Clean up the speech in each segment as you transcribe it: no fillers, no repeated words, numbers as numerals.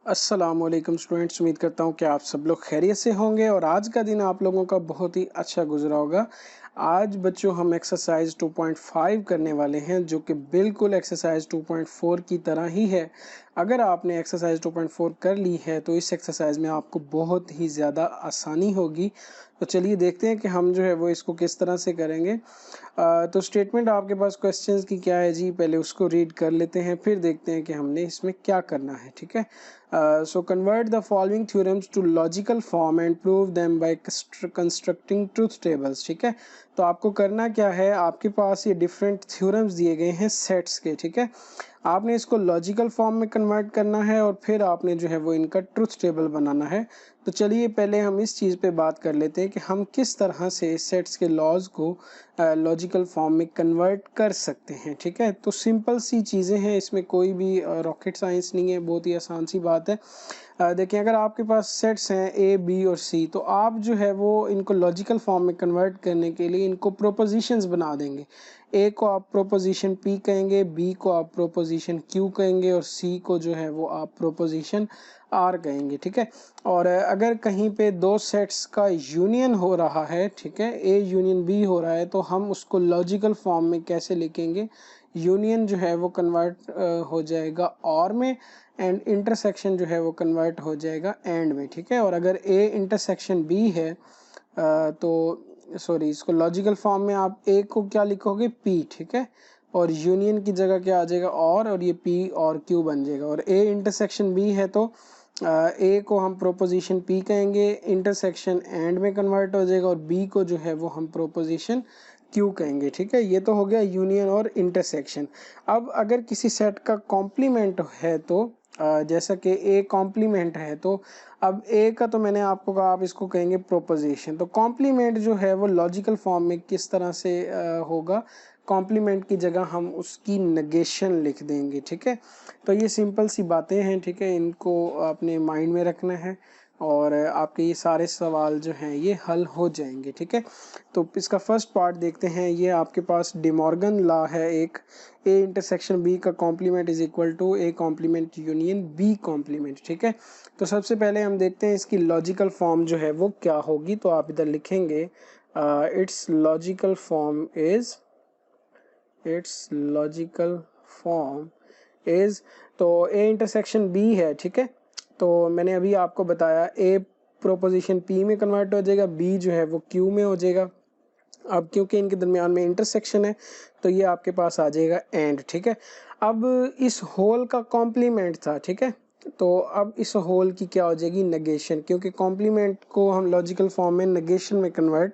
अस्सलामुअलैकुम स्टूडेंट्स, उम्मीद करता हूँ कि आप सब लोग खैरियत से होंगे और आज का दिन आप लोगों का बहुत ही अच्छा गुजरा होगा। आज बच्चों हम एक्सरसाइज 2.5 करने वाले हैं जो कि बिल्कुल एक्सरसाइज 2.4 की तरह ही है। अगर आपने एक्सरसाइज 2.4 कर ली है तो इस एक्सरसाइज में आपको बहुत ही ज़्यादा आसानी होगी। तो चलिए देखते हैं कि हम जो है वो इसको किस तरह से करेंगे। तो स्टेटमेंट आपके पास क्वेश्चंस की क्या है जी, पहले उसको रीड कर लेते हैं फिर देखते हैं कि हमने इसमें क्या करना है। ठीक है, so convert the following theorems to logical form and prove them by constructing truth tables. ठीक है, तो आपको करना क्या है, आपके पास ये डिफरेंट थ्योरम्स दिए गए हैं सेट्स के। ठीक है, आपने इसको लॉजिकल फॉर्म में कन्वर्ट करना है और फिर आपने जो है वो इनका ट्रुथ टेबल बनाना है। तो चलिए पहले हम इस चीज़ पे बात कर लेते हैं कि हम किस तरह से सेट्स के लॉज को लॉजिकल फॉर्म में कन्वर्ट कर सकते हैं। ठीक है, तो सिंपल सी चीज़ें हैं, इसमें कोई भी रॉकेट साइंस नहीं है, बहुत ही आसान सी बात है। देखिए, अगर आपके पास सेट्स हैं ए बी और सी, तो आप जो है वो इनको लॉजिकल फॉर्म में कन्वर्ट करने के लिए इनको प्रोपोजिशंस बना देंगे। ए को आप प्रोपोजिशन पी कहेंगे, बी को आप प्रोपोजिशन क्यू कहेंगे और सी को जो है वो आप प्रोपोजिशन आर कहेंगे। ठीक है, और अगर कहीं पे दो सेट्स का यूनियन हो रहा है, ठीक है, ए यूनियन बी हो रहा है, तो हम उसको लॉजिकल फॉर्म में कैसे लिखेंगे। यूनियन जो है वो कन्वर्ट हो जाएगा और में, एंड इंटरसेक्शन जो है वो कन्वर्ट हो जाएगा एंड में। ठीक है, और अगर ए इंटरसेक्शन बी है तो सॉरी, इसको लॉजिकल फॉर्म में आप ए को क्या लिखोगे, पी। ठीक है, और यूनियन की जगह क्या आ जाएगा, और ये पी और क्यू बन जाएगा। और ए इंटरसेक्शन बी है तो ए को हम प्रोपोजिशन पी कहेंगे, इंटरसेक्शन एंड में कन्वर्ट हो जाएगा, और बी को जो है वो हम प्रोपोजिशन क्यू कहेंगे। ठीक है, ये तो हो गया यूनियन और इंटरसेक्शन। अब अगर किसी सेट का कॉम्प्लीमेंट है तो जैसा कि ए कॉम्प्लीमेंट है, तो अब ए का तो मैंने आपको कहा आप इसको कहेंगे प्रोपोजिशन। तो कॉम्प्लीमेंट जो है वो लॉजिकल फॉर्म में किस तरह से होगा, कॉम्प्लीमेंट की जगह हम उसकी नेगेशन लिख देंगे। ठीक है, तो ये सिंपल सी बातें हैं। ठीक है, इनको आपने माइंड में रखना है और आपके ये सारे सवाल जो हैं ये हल हो जाएंगे। ठीक है, तो इसका फर्स्ट पार्ट देखते हैं। ये आपके पास डिमॉर्गन लॉ है एक, ए इंटरसेक्शन बी का complement is equal to A complement union B complement. ठीक है, तो सबसे पहले हम देखते हैं इसकी लॉजिकल फॉर्म जो है वो क्या होगी। तो आप इधर लिखेंगे it's logical form is, it's logical form is, तो ए इंटरसेक्शन बी है। ठीक है, तो मैंने अभी आपको बताया ए प्रोपोजिशन पी में कन्वर्ट हो जाएगा, बी जो है वो क्यू में हो जाएगा। अब क्योंकि इनके दरमियान में इंटरसेक्शन है तो ये आपके पास आ जाएगा एंड। ठीक है, अब इस होल का कॉम्प्लीमेंट था। ठीक है, तो अब इस होल की क्या हो जाएगी, नेगेशन, क्योंकि कॉम्प्लीमेंट को हम लॉजिकल फॉर्म में नेगेशन में कन्वर्ट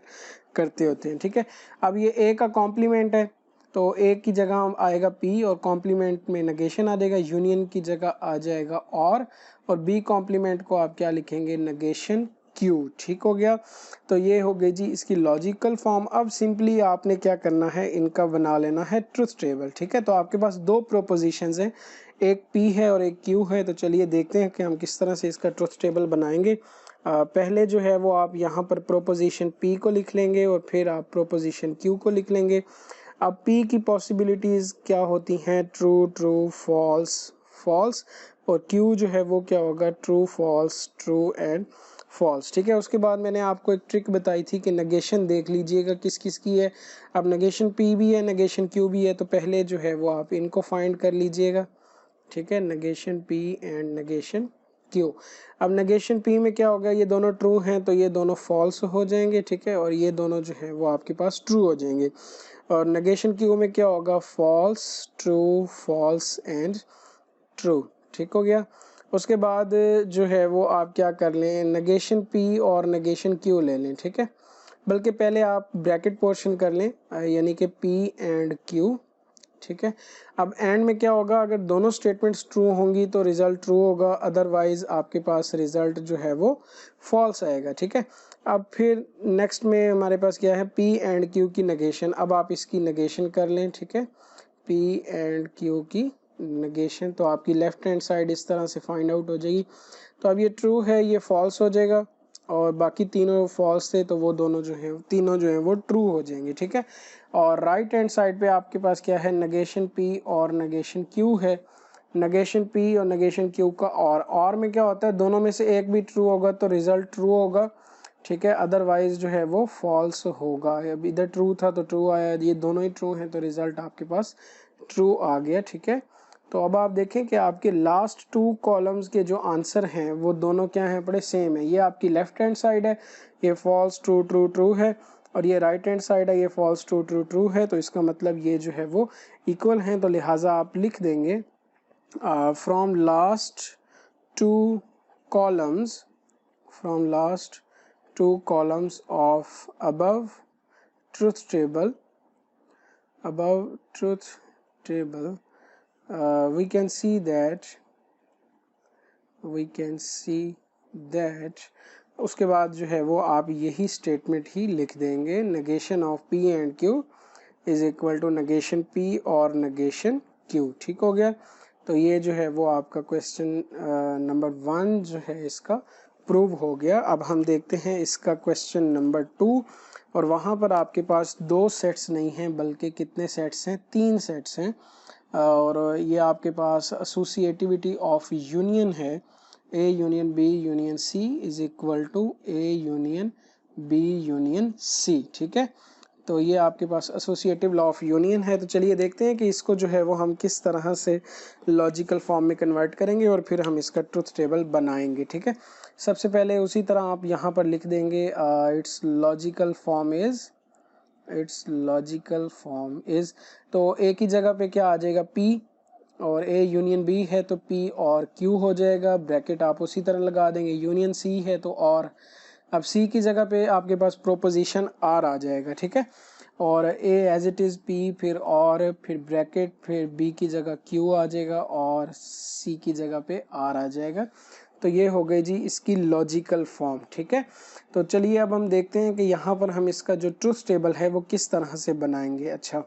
करते होते हैं। ठीक है, अब ये ए का कॉम्प्लीमेंट है तो ए की जगह हम आएगा पी और कॉम्प्लीमेंट में नेगेशन आ जाएगा, यूनियन की जगह आ जाएगा और बी कॉम्प्लीमेंट को आप क्या लिखेंगे, नेगेशन क्यू। ठीक हो गया, तो ये हो गई जी इसकी लॉजिकल फॉर्म। अब सिंपली आपने क्या करना है, इनका बना लेना है ट्रुथ टेबल। ठीक है, तो आपके पास दो प्रोपोजिशंस हैं, एक पी है और एक क्यू है। तो चलिए देखते हैं कि हम किस तरह से इसका ट्रुथ टेबल बनाएंगे। पहले जो है वो आप यहाँ पर प्रोपोजिशन पी को लिख लेंगे और फिर आप प्रोपोजिशन क्यू को लिख लेंगे। अब पी की पॉसिबिलिटीज क्या होती हैं, ट्रू ट्रू फॉल्स फॉल्स, और क्यू जो है वो क्या होगा, true false true and false. ठीक है, उसके बाद मैंने आपको एक ट्रिक बताई थी कि नेगेशन देख लीजिएगा किस किस की है। अब नेगेशन पी भी है, नेगेशन क्यू भी है, तो पहले जो है वो आप इनको फाइंड कर लीजिएगा। ठीक है, negation P and negation Q. अब नेगेशन पी में क्या होगा, ये दोनों ट्रू हैं तो ये दोनों फॉल्स हो जाएंगे। ठीक है, और ये दोनों जो है वो आपके पास ट्रू हो जाएंगे। और नेगेशन क्यू में क्या होगा, false true false and true. ठीक हो गया, उसके बाद जो है वो आप क्या कर लें, नेगेशन पी और नेगेशन क्यू ले लें। ठीक है, बल्कि पहले आप ब्रैकेट पोर्शन कर लें, यानी कि पी एंड क्यू। ठीक है, अब एंड में क्या होगा, अगर दोनों स्टेटमेंट्स ट्रू होंगी तो रिजल्ट ट्रू होगा, अदरवाइज आपके पास रिजल्ट जो है वो फॉल्स आएगा। ठीक है, अब फिर नेक्स्ट में हमारे पास क्या है, पी एंड क्यू की नेगेशन। अब आप इसकी नेगेशन कर लें। ठीक है, पी एंड क्यू की नेगेशन, तो आपकी लेफ्ट हैंड साइड इस तरह से फाइंड आउट हो जाएगी। तो अब ये ट्रू है, ये फॉल्स हो जाएगा, और बाकी तीनों फॉल्स थे तो वो दोनों जो है तीनों जो है वो ट्रू हो जाएंगे। ठीक है, और राइट हैंड साइड पे आपके पास क्या है, नेगेशन पी और नेगेशन क्यू है। नेगेशन P और नेगेशन Q का और में क्या होता है, दोनों में से एक भी ट्रू होगा तो रिजल्ट ट्रू होगा, ठीक है, अदरवाइज जो है वो फॉल्स होगा। अब इधर ट्रू था तो ट्रू आया, ये दोनों ही ट्रू हैं तो रिजल्ट आपके पास ट्रू आ गया, ठीक है। तो अब आप देखें कि आपके लास्ट 2 कॉलम्स के जो आंसर हैं वो दोनों क्या हैं, बड़े सेम है। ये आपकी लेफ्ट हैंड साइड है, ये फॉल्स ट्रू ट्रू ट्रू है, और ये राइट हैंड साइड है, ये फॉल्स ट्रू ट्रू ट्रू है। तो इसका मतलब ये जो है वो इक्वल हैं, तो लिहाजा आप लिख देंगे from last two columns of above truth table we can see that उसके बाद जो है वो आप यही स्टेटमेंट ही लिख देंगे, negation of P and Q is equal to negation P और negation Q, ठीक हो गया। तो ये जो है वो आपका क्वेश्चन नंबर 1 जो है इसका प्रूव हो गया। अब हम देखते हैं इसका क्वेश्चन नंबर 2, और वहाँ पर आपके पास 2 सेट्स नहीं हैं बल्कि कितने सेट्स हैं, 3 सेट्स हैं, और ये आपके पास एसोसिएटिविटी ऑफ यूनियन है, A union B union C is equal to A union B union C, ठीक है। तो ये आपके पास एसोसिएटिव लॉ ऑफ यूनियन है। तो चलिए देखते हैं कि इसको जो है वो हम किस तरह से लॉजिकल फॉर्म में कन्वर्ट करेंगे और फिर हम इसका ट्रुथ टेबल बनाएंगे, ठीक है। सबसे पहले उसी तरह आप यहाँ पर लिख देंगे इट्स लॉजिकल फॉर्म इज, तो ए की जगह पे क्या आ जाएगा, P, और A यूनियन B है तो P और Q हो जाएगा, ब्रैकेट आप उसी तरह लगा देंगे, यूनियन C है तो और, अब C की जगह पे आपके पास प्रोपोजिशन R आ जाएगा, ठीक है, और A as it is P, फिर और, फिर ब्रैकेट, फिर B की जगह Q आ जाएगा और C की जगह पे R आ जाएगा। तो ये हो गई जी इसकी लॉजिकल फॉर्म, ठीक है। तो चलिए अब हम देखते हैं कि यहाँ पर हम इसका जो ट्रुथ टेबल है वो किस तरह से बनाएंगे। अच्छा,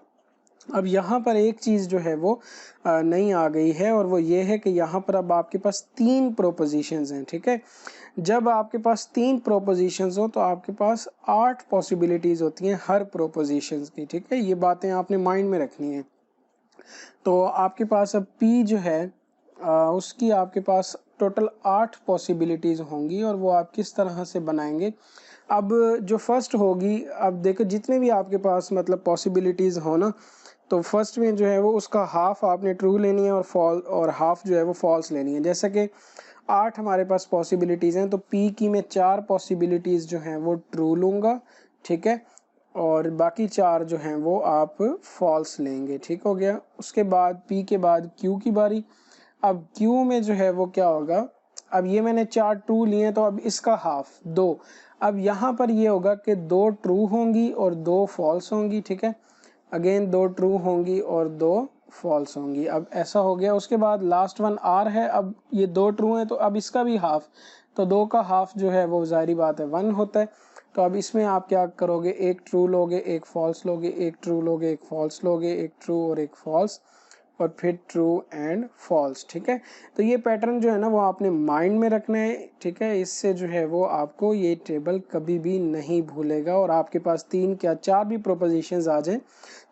अब यहाँ पर एक चीज़ जो है वो नई आ गई है, और वो ये है कि यहाँ पर अब आपके पास 3 प्रोपोजिशंस हैं, ठीक है। जब आपके पास 3 प्रोपोजिशंस हो तो आपके पास 8 पॉसिबिलिटीज़ होती हैं हर प्रोपोजिशंस की, ठीक है। ये बातें आपने माइंड में रखनी है। तो आपके पास अब P जो है उसकी आपके पास टोटल 8 पॉसिबिलिटीज़ होंगी, और वो आप किस तरह से बनाएंगे। अब जो फर्स्ट होगी, अब देखो जितने भी आपके पास मतलब पॉसिबिलिटीज़ हो ना, तो फर्स्ट में जो है वो उसका हाफ आपने ट्रू लेनी है और हाफ जो है वो फॉल्स लेनी है। जैसा कि 8 हमारे पास पॉसिबिलिटीज़ हैं, तो P की मैं 4 पॉसिबिलिटीज़ जो हैं वो ट्रू लूँगा, ठीक है, और बाकी 4 जो हैं वो आप फॉल्स लेंगे, ठीक हो गया। उसके बाद P के बाद Q की बारी। अब Q में जो है वो क्या होगा, अब ये मैंने 4 ट्रू लिए तो अब इसका हाफ 2, अब यहाँ पर ये होगा कि 2 ट्रू होंगी और 2 फॉल्स होंगी, ठीक है, अगेन 2 ट्रू होंगी और 2 फॉल्स होंगी। अब ऐसा हो गया। उसके बाद लास्ट वन R है, अब ये 2 ट्रू हैं तो अब इसका भी हाफ, तो 2 का हाफ जो है वो जाहिर बात है 1 होता है। तो अब इसमें आप क्या करोगे, एक ट्रू लोगे, एक फॉल्स लोगे, एक ट्रू लोगे, एक फॉल्स लोगे, एक ट्रू और एक फॉल्स, और फिर ट्रू एंड फॉल्स, ठीक है। तो ये पैटर्न जो है ना वो आपने माइंड में रखना है, ठीक है। इससे जो है वो आपको ये टेबल कभी भी नहीं भूलेगा, और आपके पास 3 क्या 4 भी प्रोपोजिशंस आ जाएं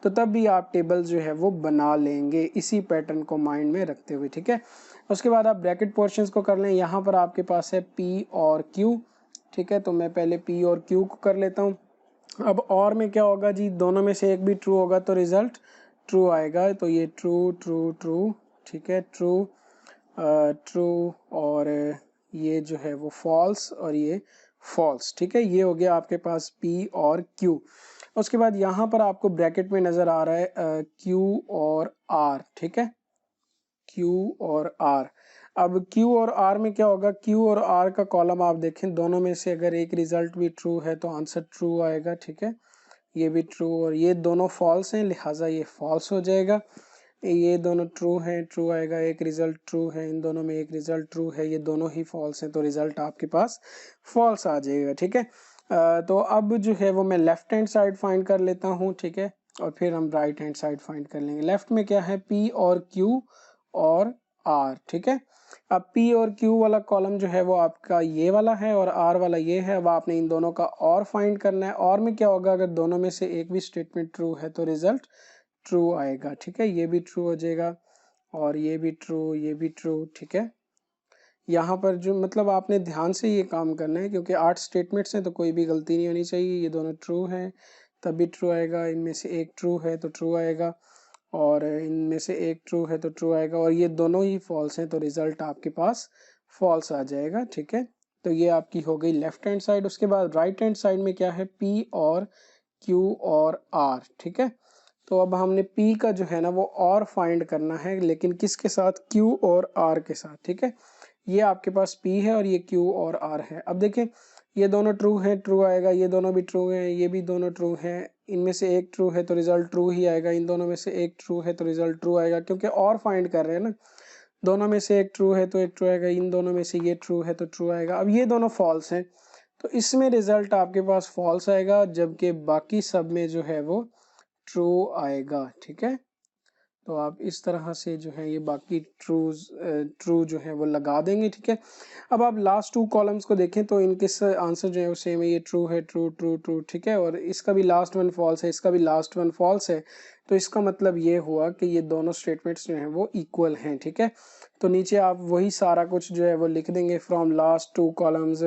तो तब भी आप टेबल जो है वो बना लेंगे इसी पैटर्न को माइंड में रखते हुए, ठीक है। उसके बाद आप ब्रैकेट पोर्शंस को कर लें। यहाँ पर आपके पास है P और Q, ठीक है, तो मैं पहले P और Q को कर लेता हूँ। अब और में क्या होगा जी, दोनों में से एक भी ट्रू होगा तो रिजल्ट ट्रू आएगा, तो ये ट्रू ट्रू ट्रू, ठीक है, ट्रू ट्रू, और ये जो है वो फॉल्स और ये फॉल्स, ठीक है। ये हो गया आपके पास P और Q। उसके बाद यहाँ पर आपको ब्रैकेट में नजर आ रहा है Q और R, ठीक है, Q और R। अब Q और R में क्या होगा, Q और R का कॉलम आप देखें, दोनों में से अगर एक रिजल्ट भी ट्रू है तो आंसर ट्रू आएगा, ठीक है, ये भी ट्रू, और ये दोनों फॉल्स हैं लिहाजा ये फॉल्स हो जाएगा। ये दोनों ट्रू हैं, ट्रू आएगा, एक रिजल्ट ट्रू है, इन दोनों में एक रिजल्ट ट्रू है, ये दोनों ही फॉल्स हैं तो रिजल्ट आपके पास फॉल्स आ जाएगा, ठीक है। तो अब जो है वो मैं लेफ्ट हैंड साइड फाइंड कर लेता हूँ, ठीक है, और फिर हम राइट हैंड साइड फाइंड कर लेंगे। लेफ्ट में क्या है, P और Q और R, ठीक है। अब P और Q वाला कॉलम जो है वो आपका ये वाला है और R वाला ये है। अब आपने इन दोनों का और फाइंड करना है। और में क्या होगा, अगर दोनों में से एक भी स्टेटमेंट ट्रू है तो रिजल्ट ट्रू आएगा, ठीक है, ये भी ट्रू हो जाएगा और ये भी ट्रू, ये भी ट्रू, ठीक है। यहाँ पर जो मतलब आपने ध्यान से ये काम करना है क्योंकि 8 स्टेटमेंट्स हैं तो कोई भी गलती नहीं होनी चाहिए। ये दोनों ट्रू हैं तभी ट्रू आएगा, इनमें से एक ट्रू है तो ट्रू आएगा, और इनमें से एक ट्रू है तो ट्रू आएगा, और ये दोनों ही फॉल्स हैं तो रिजल्ट आपके पास फॉल्स आ जाएगा, ठीक है। तो ये आपकी हो गई लेफ्ट हैंड साइड। उसके बाद राइट हैंड साइड में क्या है, P और Q और R, ठीक है। तो अब हमने P का जो है ना वो और फाइंड करना है, लेकिन किसके साथ, Q और R के साथ, ठीक है। ये आपके पास P है और ये Q और R है। अब देखें ये दोनों ट्रू हैं, ट्रू आएगा, ये दोनों भी ट्रू हैं, ये भी दोनों ट्रू हैं, इनमें से एक ट्रू है तो रिजल्ट ट्रू ही आएगा, इन दोनों में से एक ट्रू है तो रिजल्ट ट्रू आएगा, क्योंकि और फाइंड कर रहे हैं ना। दोनों में से एक ट्रू है तो एक ट्रू आएगा, इन दोनों में से ये ट्रू है तो ट्रू आएगा। अब ये दोनों फॉल्स हैं तो इसमें रिजल्ट आपके पास फॉल्स आएगा, जबकि बाकी सब में जो है वो ट्रू आएगा, ठीक है। तो आप इस तरह से जो है ये बाकी ट्रू जो है वो लगा देंगे, ठीक है। अब आप लास्ट 2 कॉलम्स को देखें तो इनके आंसर जो है वो सेम है, ये ट्रू है, ट्रू ट्रू ट्रू, ठीक है। और इसका भी लास्ट वन फॉल्स है, इसका भी लास्ट वन फॉल्स है। तो इसका मतलब ये हुआ कि ये दोनों स्टेटमेंट्स जो हैं वो इक्वल हैं, ठीक है। तो नीचे आप वही सारा कुछ जो है वो लिख देंगे, from last 2 columns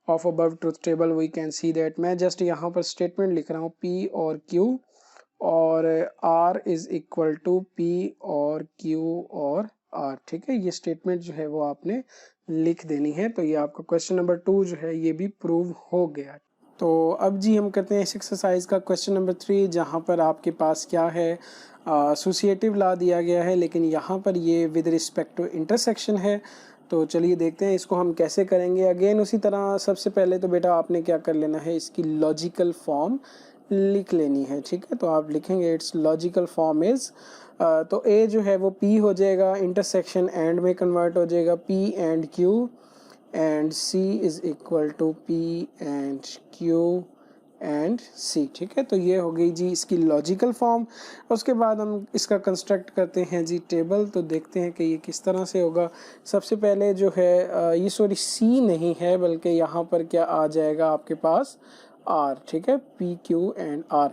of above truth table we can see that. मैं जस्ट यहाँ पर स्टेटमेंट लिख रहा हूँ P और Q और R is equal to P और Q और R, ठीक है। ये स्टेटमेंट जो है वो आपने लिख देनी है। तो ये आपका क्वेश्चन नंबर 2 जो है ये भी प्रूव हो गया। तो अब जी हम करते हैं इस एक्सरसाइज का क्वेश्चन नंबर 3, जहाँ पर आपके पास क्या है, एसोसिएटिव लॉ दिया गया है, लेकिन यहाँ पर ये विद रिस्पेक्ट टू इंटरसेक्शन है। तो चलिए देखते हैं इसको हम कैसे करेंगे। अगेन उसी तरह सबसे पहले तो बेटा आपने क्या कर लेना है, इसकी लॉजिकल फॉर्म लिख लेनी है, ठीक है। तो आप लिखेंगे इट्स लॉजिकल फॉर्म इज, तो ए जो है वो P हो जाएगा, इंटरसेक्शन एंड में कन्वर्ट हो जाएगा, P and Q and C is equal to P and Q and C, ठीक है। तो ये हो गई जी इसकी लॉजिकल फॉर्म। उसके बाद हम इसका कंस्ट्रक्ट करते हैं जी टेबल। तो देखते हैं कि ये किस तरह से होगा। सबसे पहले जो है ये सॉरी C नहीं है, बल्कि यहाँ पर क्या आ जाएगा आपके पास R, ठीक है, P Q and R।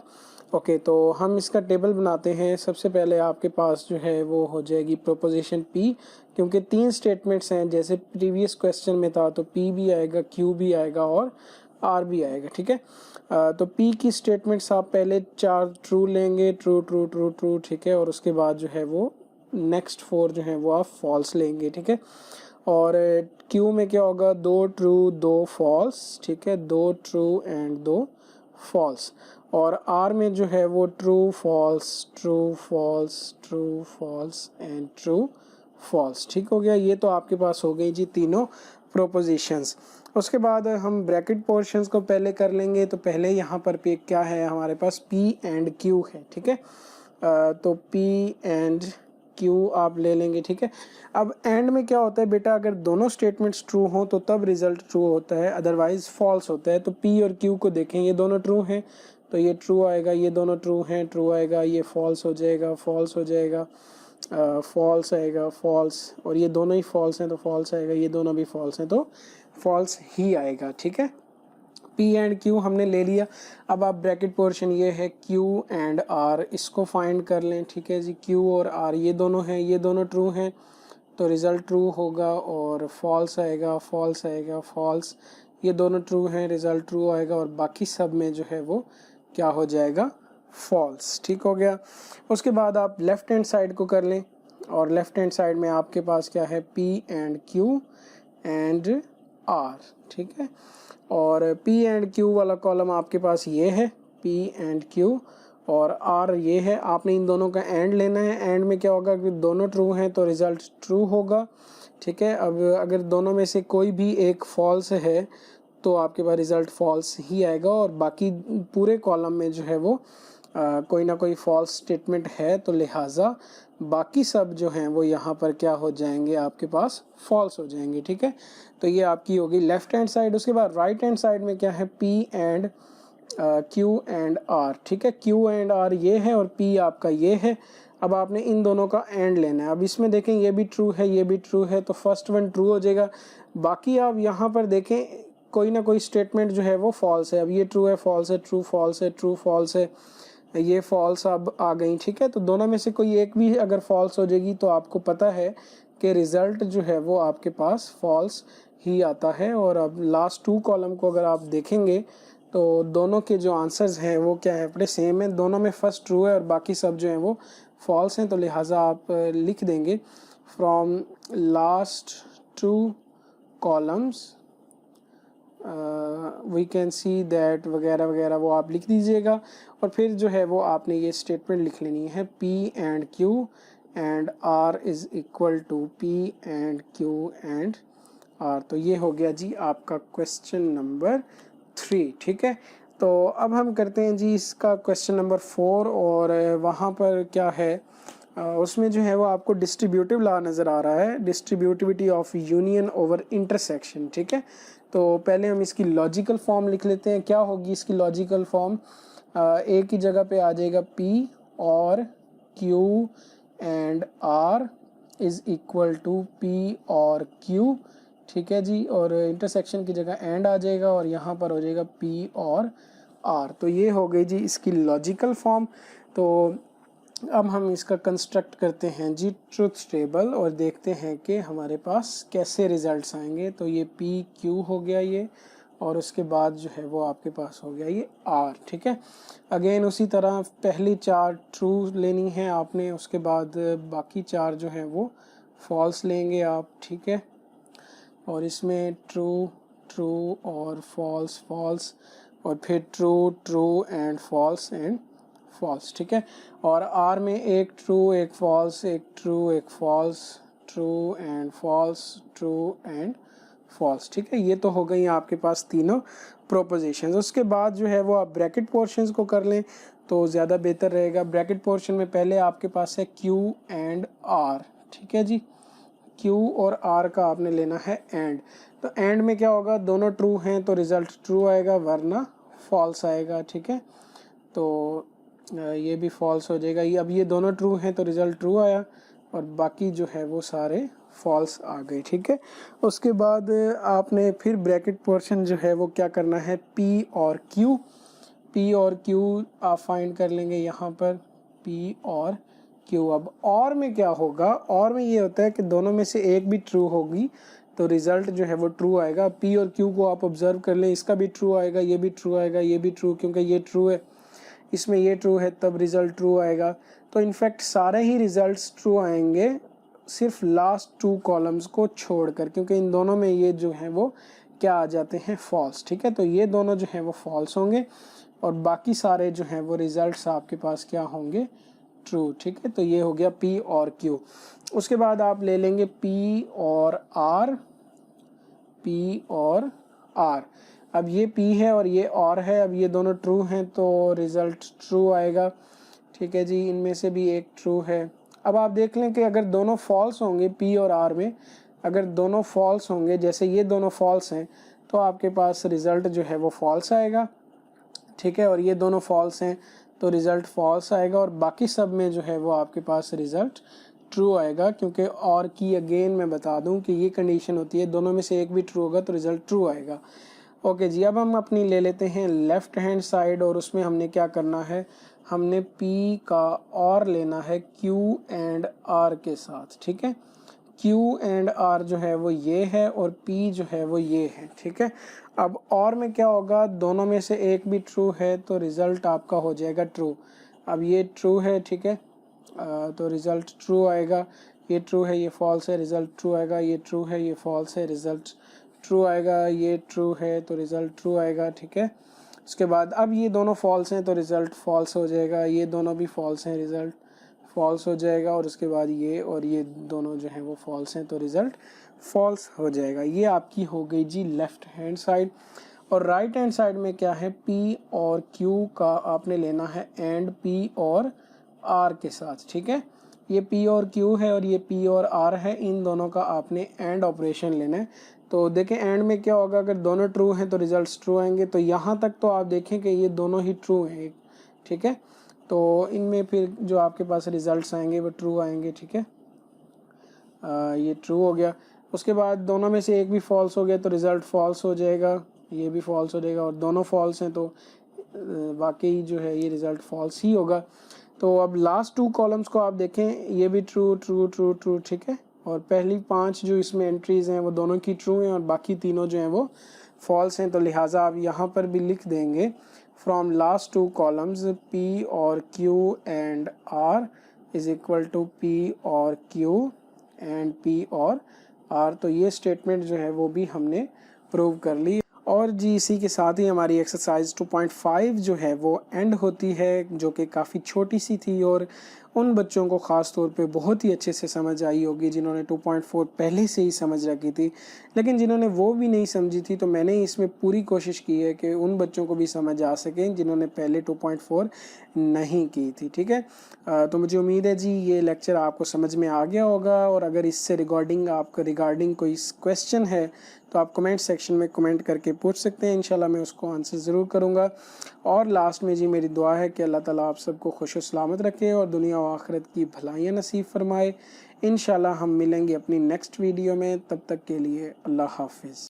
Okay, तो हम इसका टेबल बनाते हैं। सबसे पहले आपके पास जो है वो हो जाएगी प्रोपोजिशन P, क्योंकि 3 स्टेटमेंट्स हैं, जैसे प्रीवियस क्वेश्चन में था, तो P भी आएगा, Q भी आएगा और R भी आएगा, ठीक है। तो P की स्टेटमेंट्स आप पहले 4 ट्रू लेंगे, ट्रू ट्रू ट्रू ट्रू, ठीक है, और उसके बाद जो है वो नेक्स्ट 4 जो है वो आप फॉल्स लेंगे, ठीक है। और Q में क्या होगा, 2 ट्रू 2 फॉल्स, ठीक है, 2 ट्रू एंड 2 फॉल्स। और R में जो है वो true false true false true false and true false, ठीक हो गया। ये तो आपके पास हो गई जी तीनों प्रोपोजिशंस। उसके बाद हम ब्रैकेट पोर्शंस को पहले कर लेंगे। तो पहले यहाँ पर पे क्या है हमारे पास, P एंड Q है, ठीक है। तो P एंड Q आप ले लेंगे, ठीक है। अब एंड में क्या होता है बेटा, अगर दोनों स्टेटमेंट्स ट्रू हों तो तब रिजल्ट ट्रू होता है, अदरवाइज फॉल्स होता है। तो P और Q को देखें, ये दोनों ट्रू हैं तो ये ट्रू आएगा, ये दोनों ट्रू हैं ट्रू आएगा, ये फॉल्स हो जाएगा फॉल्स हो जाएगा, फॉल्स आएगा फॉल्स, और ये दोनों ही फॉल्स हैं तो फॉल्स आएगा, ये दोनों भी फॉल्स हैं तो फॉल्स ही आएगा, ठीक है। P एंड Q हमने ले लिया। अब आप ब्रैकेट पोर्शन ये है Q एंड R, इसको फाइंड कर लें, ठीक है जी। Q और R ये दोनों हैं, ये दोनों ट्रू हैं तो रिज़ल्ट ट्रू होगा, और फॉल्स आएगा फॉल्स आएगा फॉल्स, ये दोनों ट्रू हैं रिज़ल्ट ट्रू आएगा, और बाकी सब में जो है वो क्या हो जाएगा, फॉल्स, ठीक हो गया। उसके बाद आप लेफ्ट हैंड साइड को कर लें, और लेफ्ट हैंड साइड में आपके पास क्या है, P and Q and R, ठीक है। और P एंड Q वाला कॉलम आपके पास ये है, P एंड Q, और R ये है। आपने इन दोनों का एंड लेना है। एंड में क्या होगा कि दोनों ट्रू हैं तो रिज़ल्ट ट्रू होगा, ठीक है। अब अगर दोनों में से कोई भी एक फॉल्स है तो आपके पास रिज़ल्ट फॉल्स ही आएगा, और बाकी पूरे कॉलम में जो है वो कोई ना कोई फॉल्स स्टेटमेंट है, तो लिहाजा बाकी सब जो हैं वो यहाँ पर क्या हो जाएंगे, आपके पास फॉल्स हो जाएंगे, ठीक है। तो ये आपकी होगी लेफ्ट हैंड साइड। उसके बाद राइट हैंड साइड में क्या है, P and Q and R, ठीक है। Q एंड R ये है और P आपका ये है। अब आपने इन दोनों का एंड लेना है। अब इसमें देखें ये भी ट्रू है ये भी ट्रू है, तो फर्स्ट वन ट्रू हो जाएगा। बाकी आप यहाँ पर देखें कोई ना कोई स्टेटमेंट जो है वो फॉल्स है। अब ये ट्रू है फॉल्स है ट्रू फॉल्स है ट्रू फॉल्स है, ये फॉल्स अब आ गई, ठीक है। तो दोनों में से कोई एक भी अगर फॉल्स हो जाएगी तो आपको पता है कि रिज़ल्ट जो है वो आपके पास फॉल्स ही आता है। और अब लास्ट 2 कॉलम को अगर आप देखेंगे तो दोनों के जो आंसर्स हैं वो क्या है, अपने सेम है। दोनों में फर्स्ट ट्रू है और बाकी सब जो हैं वो फॉल्स हैं। तो लिहाजा आप लिख देंगे from last 2 columns we can see that वगैरह वगैरह वो आप लिख दीजिएगा। और फिर जो है वो आपने ये स्टेटमेंट लिख लेनी है, P and Q and R is equal to P and Q and R। तो ये हो गया जी आपका क्वेश्चन नंबर 3, ठीक है। तो अब हम करते हैं जी इसका क्वेश्चन नंबर 4। और वहाँ पर क्या है, उसमें जो है वो आपको डिस्ट्रीब्यूटिव लॉ नज़र आ रहा है, distributivity of union over intersection, ठीक है। तो पहले हम इसकी लॉजिकल फॉर्म लिख लेते हैं। क्या होगी इसकी लॉजिकल फॉर्म, ए की जगह पे आ जाएगा P और Q and R is equal to P और Q, ठीक है जी। और इंटरसेक्शन की जगह एंड आ जाएगा और यहाँ पर हो जाएगा P और R। तो ये हो गई जी इसकी लॉजिकल फॉर्म। तो अब हम इसका कंस्ट्रक्ट करते हैं जी ट्रुथ टेबल और देखते हैं कि हमारे पास कैसे रिजल्ट्स आएंगे। तो ये P Q हो गया ये, और उसके बाद जो है वो आपके पास हो गया ये R, ठीक है। अगेन उसी तरह पहली 4 ट्रू लेनी है आपने, उसके बाद बाकी 4 जो हैं वो फॉल्स लेंगे आप, ठीक है। और इसमें ट्रू ट्रू और फॉल्स फॉल्स, और फिर true true and false and false, ठीक है। और आर में एक ट्रू एक फॉल्स, एक ट्रू एक false, true and false, true and false, ठीक है। ये तो हो गई आपके पास तीनों प्रोपोजिशंस। उसके बाद जो है वो आप ब्रैकेट पोर्शंस को कर लें तो ज़्यादा बेहतर रहेगा। ब्रैकेट पोर्शन में पहले आपके पास है क्यू एंड आर, ठीक है जी। Q और R का आपने लेना है एंड। तो एंड में क्या होगा, दोनों ट्रू हैं तो रिज़ल्ट ट्रू आएगा वरना फॉल्स आएगा, ठीक है। तो ये भी फॉल्स हो जाएगा। ये अब ये दोनों ट्रू हैं तो रिज़ल्ट ट्रू आया और बाकी जो है वो सारे फॉल्स आ गए, ठीक है। उसके बाद आपने फिर ब्रैकेट पोर्शन जो है वो क्या करना है, P और Q। P और Q आप फाइंड कर लेंगे यहाँ पर, P और Q। अब और में क्या होगा, और में ये होता है कि दोनों में से एक भी ट्रू होगी तो रिज़ल्ट जो है वो ट्रू आएगा। P और Q को आप ऑब्जर्व कर लें, इसका भी ट्रू आएगा, ये भी ट्रू आएगा, ये भी ट्रू, क्योंकि ये ट्रू है, इसमें ये ट्रू है तब रिज़ल्ट ट्रू आएगा। तो इनफैक्ट सारे ही रिज़ल्ट्स ट्रू आएंगे सिर्फ लास्ट 2 कॉलम्स को छोड़कर, क्योंकि इन दोनों में ये जो है वो क्या आ जाते हैं, फॉल्स, ठीक है। तो ये दोनों जो हैं वो फॉल्स होंगे और बाकी सारे जो हैं वो रिज़ल्ट्स आपके पास क्या होंगे, ट्रू, ठीक है। तो ये हो गया P और Q। उसके बाद आप ले लेंगे P और R, P और R। अब ये P है और ये R है, अब ये दोनों ट्रू हैं तो रिज़ल्ट ट्रू आएगा, ठीक है जी। इनमें से भी एक ट्रू है। अब आप देख लें कि अगर दोनों फॉल्स होंगे P और R में, अगर दोनों फॉल्स होंगे, जैसे ये दोनों फॉल्स हैं तो आपके पास रिज़ल्ट जो है वो फॉल्स आएगा, ठीक है। और ये दोनों फॉल्स हैं तो रिज़ल्ट फॉल्स आएगा और बाकी सब में जो है वो आपके पास रिज़ल्ट ट्रू आएगा, क्योंकि और की अगेन मैं बता दूं कि ये कंडीशन होती है, दोनों में से एक भी ट्रू होगा तो रिज़ल्ट ट्रू आएगा। ओके जी, अब हम अपनी ले लेते हैं लेफ़्ट हैंड साइड और उसमें हमने क्या करना है, हमने P का और लेना है Q एंड R के साथ, ठीक है। Q एंड R जो है वो ये है और P जो है वो ये है, ठीक है। अब और में क्या होगा, दोनों में से एक भी ट्रू है तो रिज़ल्ट आपका हो जाएगा ट्रू। अब ये ट्रू है, ठीक है, तो रिज़ल्ट ट्रू आएगा। ये ट्रू है, ये फॉल्स है, रिज़ल्ट ट्रू आएगा। ये ट्रू है, ये फॉल्स है, रिज़ल्ट ट्रू आएगा। ये ट्रू है तो रिज़ल्ट ट्रू आएगा, ठीक है। उसके बाद अब ये दोनों फॉल्स हैं तो रिज़ल्ट फॉल्स हो जाएगा। ये दोनों भी फॉल्स हैं, रिज़ल्ट फॉल्स हो जाएगा। और उसके बाद ये और ये दोनों जो हैं वो फॉल्स हैं तो रिज़ल्ट फॉल्स हो जाएगा। ये आपकी हो गई जी लेफ़्ट हैंड साइड। और राइट हैंड साइड में क्या है, P और Q का आपने लेना है एंड P और R के साथ, ठीक है। ये P और Q है और ये P और R है, इन दोनों का आपने एंड ऑपरेशन लेना है। तो देखें एंड में क्या होगा, अगर दोनों ट्रू हैं तो रिजल्ट्स ट्रू आएंगे। तो यहाँ तक तो आप देखें कि ये दोनों ही ट्रू हैं, ठीक है। तो इनमें फिर जो आपके पास रिजल्ट्स आएंगे वो ट्रू आएंगे, ठीक है। ये ट्रू हो गया। उसके बाद दोनों में से एक भी फॉल्स हो गया तो रिज़ल्ट फॉल्स हो जाएगा, ये भी फॉल्स हो जाएगा। और दोनों फॉल्स हैं तो वाकई जो है ये रिज़ल्ट फॉल्स ही होगा। तो अब लास्ट 2 कॉलम्स को आप देखें, ये भी ट्रू ट्रू ट्रू ट्रू, ठीक है। और पहली 5 जो इसमें एंट्रीज़ हैं वो दोनों की ट्रू हैं और बाकी तीनों जो हैं वो फॉल्स हैं। तो लिहाजा आप यहाँ पर भी लिख देंगे फ्रॉम लास्ट 2 कॉलम्स P और Q and R is equal to P और Q एंड P और R। तो ये स्टेटमेंट जो है वो भी हमने प्रूव कर ली। और जी इसी के साथ ही हमारी एक्सरसाइज 2.5 जो है वो एंड होती है, जो कि काफ़ी छोटी सी थी और उन बच्चों को ख़ास तौर पे बहुत ही अच्छे से समझ आई होगी जिन्होंने 2.4 पहले से ही समझ रखी थी। लेकिन जिन्होंने वो भी नहीं समझी थी, तो मैंने इसमें पूरी कोशिश की है कि उन बच्चों को भी समझ आ सके जिन्होंने पहले 2.4 नहीं की थी, ठीक है। तो मुझे उम्मीद है जी ये लेक्चर आपको समझ में आ गया होगा। और अगर इससे रिगार्डिंग कोई क्वेश्चन है तो आप कमेंट सेक्शन में कमेंट करके पूछ सकते हैं, इंशाल्लाह मैं उसको आंसर ज़रूर करूँगा। और लास्ट में जी मेरी दुआ है कि अल्लाह ताला आप सबको खुश सलामत रखे और दुनिया और आखिरत की भलाइयाँ नसीब फरमाए। इंशाल्लाह हम मिलेंगे अपनी नेक्स्ट वीडियो में, तब तक के लिए अल्लाह हाफिज़।